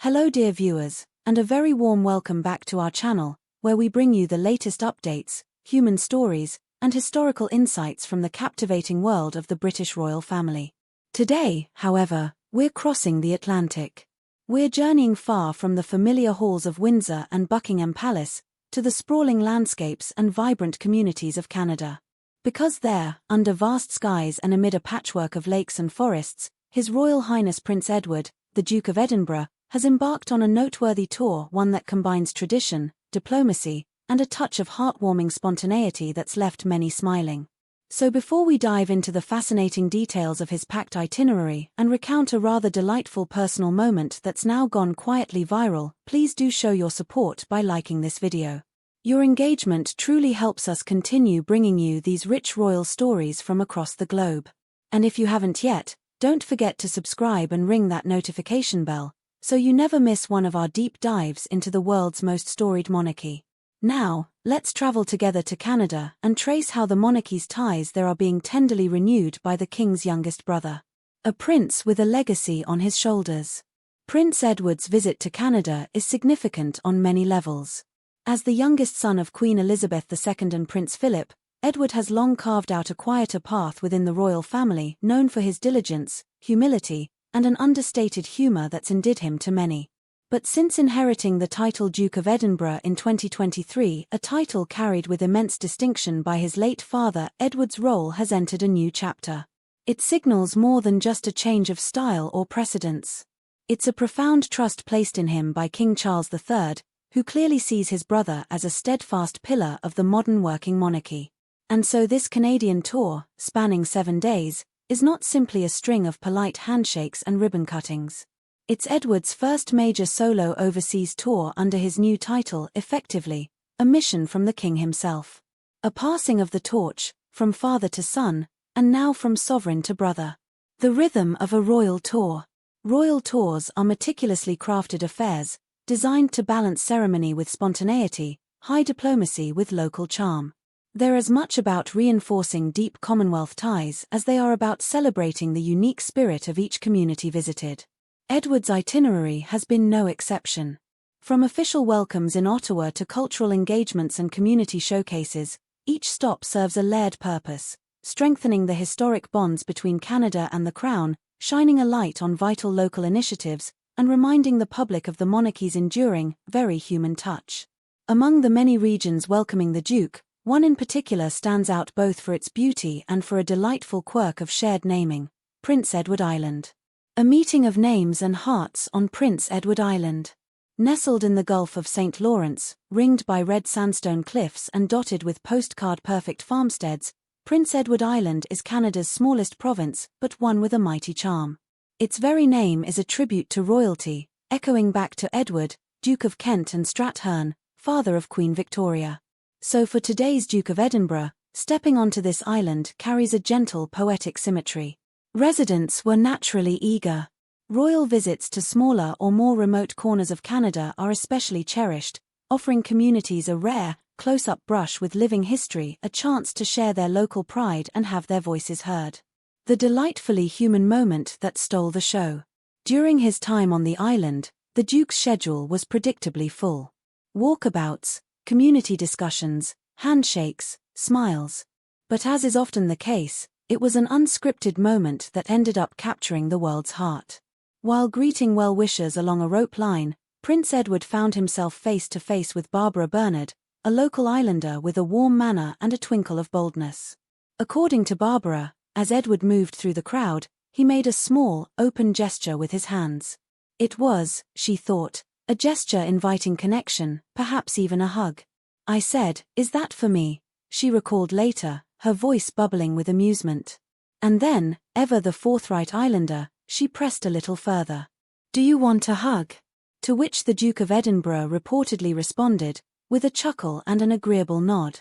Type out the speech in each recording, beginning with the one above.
Hello dear viewers, and a very warm welcome back to our channel, where we bring you the latest updates, human stories, and historical insights from the captivating world of the British royal family. Today, however, we're crossing the Atlantic. We're journeying far from the familiar halls of Windsor and Buckingham Palace, to the sprawling landscapes and vibrant communities of Canada. Because there, under vast skies and amid a patchwork of lakes and forests, His Royal Highness Prince Edward, the Duke of Edinburgh, has embarked on a noteworthy tour, one that combines tradition, diplomacy, and a touch of heartwarming spontaneity that's left many smiling. So before we dive into the fascinating details of his packed itinerary and recount a rather delightful personal moment that's now gone quietly viral, please do show your support by liking this video. Your engagement truly helps us continue bringing you these rich royal stories from across the globe. And if you haven't yet, don't forget to subscribe and ring that notification bell, so you never miss one of our deep dives into the world's most storied monarchy. Now, let's travel together to Canada and trace how the monarchy's ties there are being tenderly renewed by the king's youngest brother. A prince with a legacy on his shoulders. Prince Edward's visit to Canada is significant on many levels. As the youngest son of Queen Elizabeth II and Prince Philip, Edward has long carved out a quieter path within the royal family, known for his diligence, humility, and an understated humor that's endeared him to many. But since inheriting the title Duke of Edinburgh in 2023, a title carried with immense distinction by his late father, Edward's role has entered a new chapter. It signals more than just a change of style or precedence. It's a profound trust placed in him by King Charles III, who clearly sees his brother as a steadfast pillar of the modern working monarchy. And so this Canadian tour, spanning 7 days, is not simply a string of polite handshakes and ribbon cuttings. It's Edward's first major solo overseas tour under his new title, effectively, a mission from the king himself. A passing of the torch, from father to son, and now from sovereign to brother. The rhythm of a royal tour. Royal tours are meticulously crafted affairs, designed to balance ceremony with spontaneity, high diplomacy with local charm. They're as much about reinforcing deep Commonwealth ties as they are about celebrating the unique spirit of each community visited. Edward's itinerary has been no exception. From official welcomes in Ottawa to cultural engagements and community showcases, each stop serves a layered purpose, strengthening the historic bonds between Canada and the Crown, shining a light on vital local initiatives, and reminding the public of the monarchy's enduring, very human touch. Among the many regions welcoming the Duke, one in particular stands out both for its beauty and for a delightful quirk of shared naming, Prince Edward Island. A meeting of names and hearts on Prince Edward Island. Nestled in the Gulf of St. Lawrence, ringed by red sandstone cliffs and dotted with postcard-perfect farmsteads, Prince Edward Island is Canada's smallest province, but one with a mighty charm. Its very name is a tribute to royalty, echoing back to Edward, Duke of Kent and Strathearn, father of Queen Victoria. So for today's Duke of Edinburgh, stepping onto this island carries a gentle poetic symmetry. Residents were naturally eager. Royal visits to smaller or more remote corners of Canada are especially cherished, offering communities a rare, close-up brush with living history, a chance to share their local pride and have their voices heard. The delightfully human moment that stole the show. During his time on the island, the Duke's schedule was predictably full. Walkabouts, community discussions, handshakes, smiles. But as is often the case, it was an unscripted moment that ended up capturing the world's heart. While greeting well-wishers along a rope line, Prince Edward found himself face to face with Barbara Bernard, a local islander with a warm manner and a twinkle of boldness. According to Barbara, as Edward moved through the crowd, he made a small, open gesture with his hands. It was, she thought, a gesture inviting connection, perhaps even a hug. I said, "Is that for me?" she recalled later, her voice bubbling with amusement. And then, ever the forthright islander, she pressed a little further. "Do you want a hug?" To which the Duke of Edinburgh reportedly responded, with a chuckle and an agreeable nod.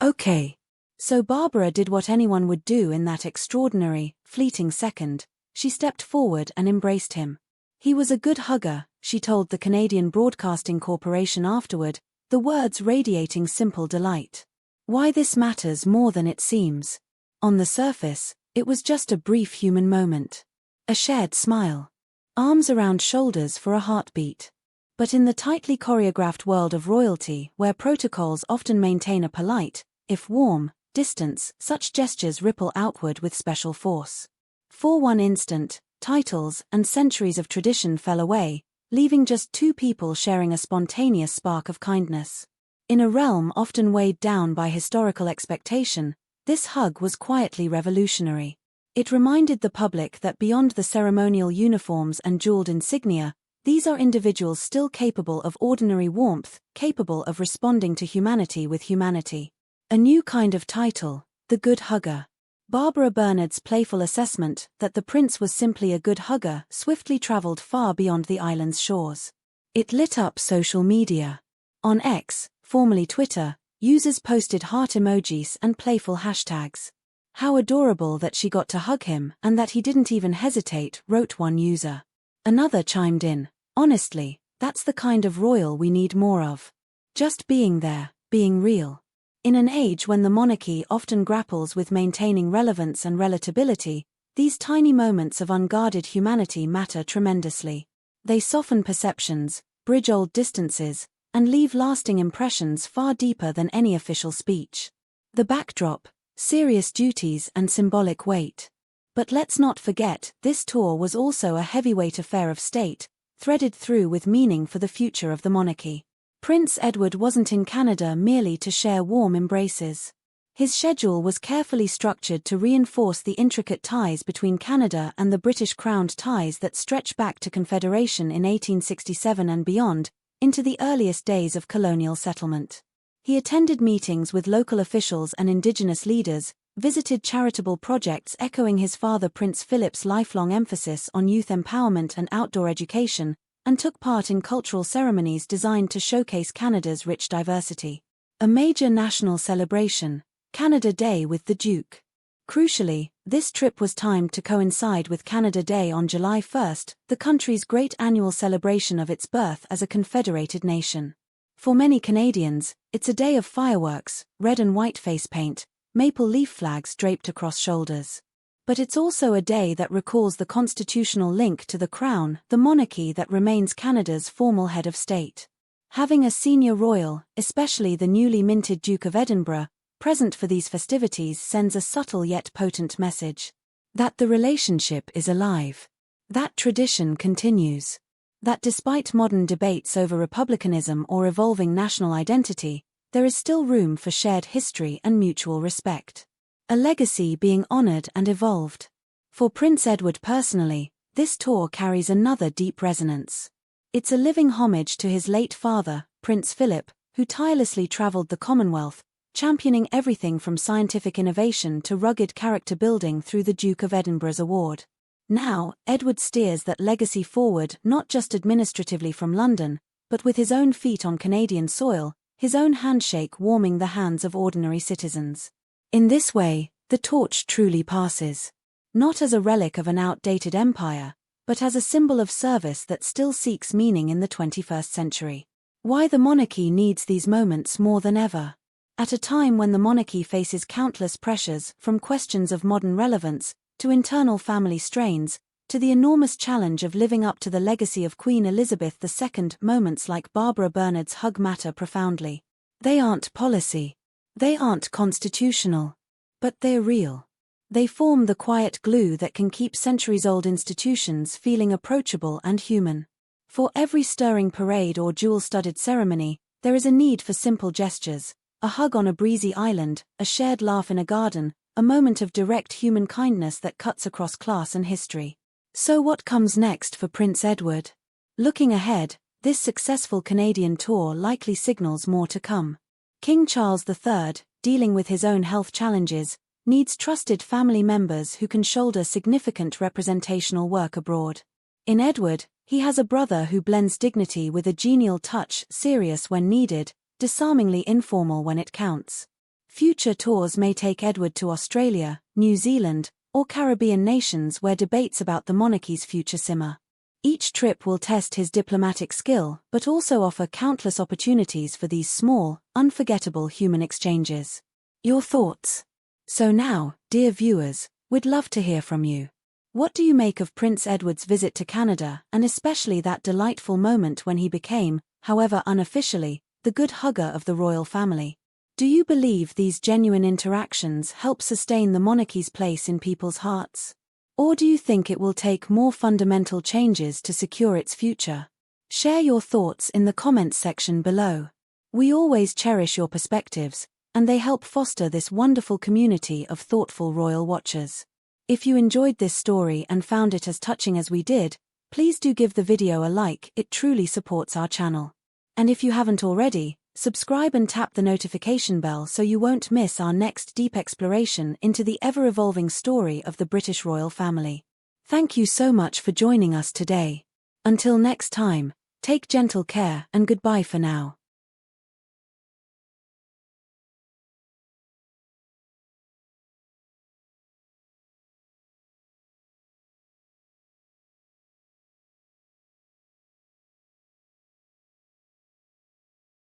Okay. So Barbara did what anyone would do in that extraordinary, fleeting second. She stepped forward and embraced him. He was a good hugger, she told the Canadian Broadcasting Corporation afterward, the words radiating simple delight. Why this matters more than it seems. On the surface, it was just a brief human moment. A shared smile. arms around shoulders for a heartbeat. But in the tightly choreographed world of royalty, where protocols often maintain a polite, if warm, distance, such gestures ripple outward with special force. For one instant, titles and centuries of tradition fell away, leaving just two people sharing a spontaneous spark of kindness. In a realm often weighed down by historical expectation, this hug was quietly revolutionary. It reminded the public that beyond the ceremonial uniforms and jeweled insignia, these are individuals still capable of ordinary warmth, capable of responding to humanity with humanity. A new kind of title, the Good Hugger. Barbara Bernard's playful assessment that the prince was simply a good hugger swiftly traveled far beyond the island's shores. It lit up social media. On X, formerly Twitter, users posted heart emojis and playful hashtags. "How adorable that she got to hug him and that he didn't even hesitate," wrote one user. Another chimed in, "Honestly, that's the kind of royal we need more of. Just being there, being real." In an age when the monarchy often grapples with maintaining relevance and relatability, these tiny moments of unguarded humanity matter tremendously. They soften perceptions, bridge old distances, and leave lasting impressions far deeper than any official speech. The backdrop, serious duties and symbolic weight. But let's not forget, this tour was also a heavyweight affair of state, threaded through with meaning for the future of the monarchy. Prince Edward wasn't in Canada merely to share warm embraces. His schedule was carefully structured to reinforce the intricate ties between Canada and the British Crown, ties that stretch back to Confederation in 1867 and beyond, into the earliest days of colonial settlement. He attended meetings with local officials and Indigenous leaders, visited charitable projects echoing his father Prince Philip's lifelong emphasis on youth empowerment and outdoor education, and took part in cultural ceremonies designed to showcase Canada's rich diversity. A major national celebration, Canada Day with the Duke. Crucially, this trip was timed to coincide with Canada Day on July 1, the country's great annual celebration of its birth as a confederated nation. For many Canadians, it's a day of fireworks, red and white face paint, maple leaf flags draped across shoulders. But it's also a day that recalls the constitutional link to the Crown, the monarchy that remains Canada's formal head of state. Having a senior royal, especially the newly minted Duke of Edinburgh, present for these festivities sends a subtle yet potent message. That the relationship is alive. That tradition continues. That despite modern debates over republicanism or evolving national identity, there is still room for shared history and mutual respect. A legacy being honored and evolved. For Prince Edward personally, this tour carries another deep resonance. It's a living homage to his late father, Prince Philip, who tirelessly traveled the Commonwealth, championing everything from scientific innovation to rugged character building through the Duke of Edinburgh's award. Now, Edward steers that legacy forward not just administratively from London, but with his own feet on Canadian soil, his own handshake warming the hands of ordinary citizens. In this way, the torch truly passes. Not as a relic of an outdated empire, but as a symbol of service that still seeks meaning in the 21st century. Why the monarchy needs these moments more than ever. At a time when the monarchy faces countless pressures, from questions of modern relevance, to internal family strains, to the enormous challenge of living up to the legacy of Queen Elizabeth II, moments like Barbara Bernard's hug matter profoundly. They aren't policy. They aren't constitutional. But they're real. They form the quiet glue that can keep centuries-old institutions feeling approachable and human. For every stirring parade or jewel-studded ceremony, there is a need for simple gestures, a hug on a breezy island, a shared laugh in a garden, a moment of direct human kindness that cuts across class and history. So what comes next for Prince Edward? Looking ahead, this successful Canadian tour likely signals more to come. King Charles III, dealing with his own health challenges, needs trusted family members who can shoulder significant representational work abroad. In Edward, he has a brother who blends dignity with a genial touch, serious when needed, disarmingly informal when it counts. Future tours may take Edward to Australia, New Zealand, or Caribbean nations where debates about the monarchy's future simmer. Each trip will test his diplomatic skill, but also offer countless opportunities for these small, unforgettable human exchanges. Your thoughts? So now, dear viewers, we'd love to hear from you. What do you make of Prince Edward's visit to Canada, and especially that delightful moment when he became, however unofficially, the good hugger of the royal family? Do you believe these genuine interactions help sustain the monarchy's place in people's hearts? Or do you think it will take more fundamental changes to secure its future? Share your thoughts in the comments section below. We always cherish your perspectives, and they help foster this wonderful community of thoughtful royal watchers. If you enjoyed this story and found it as touching as we did, please do give the video a like, it truly supports our channel. And if you haven't already, subscribe and tap the notification bell so you won't miss our next deep exploration into the ever-evolving story of the British royal family. Thank you so much for joining us today. Until next time, take gentle care and goodbye for now.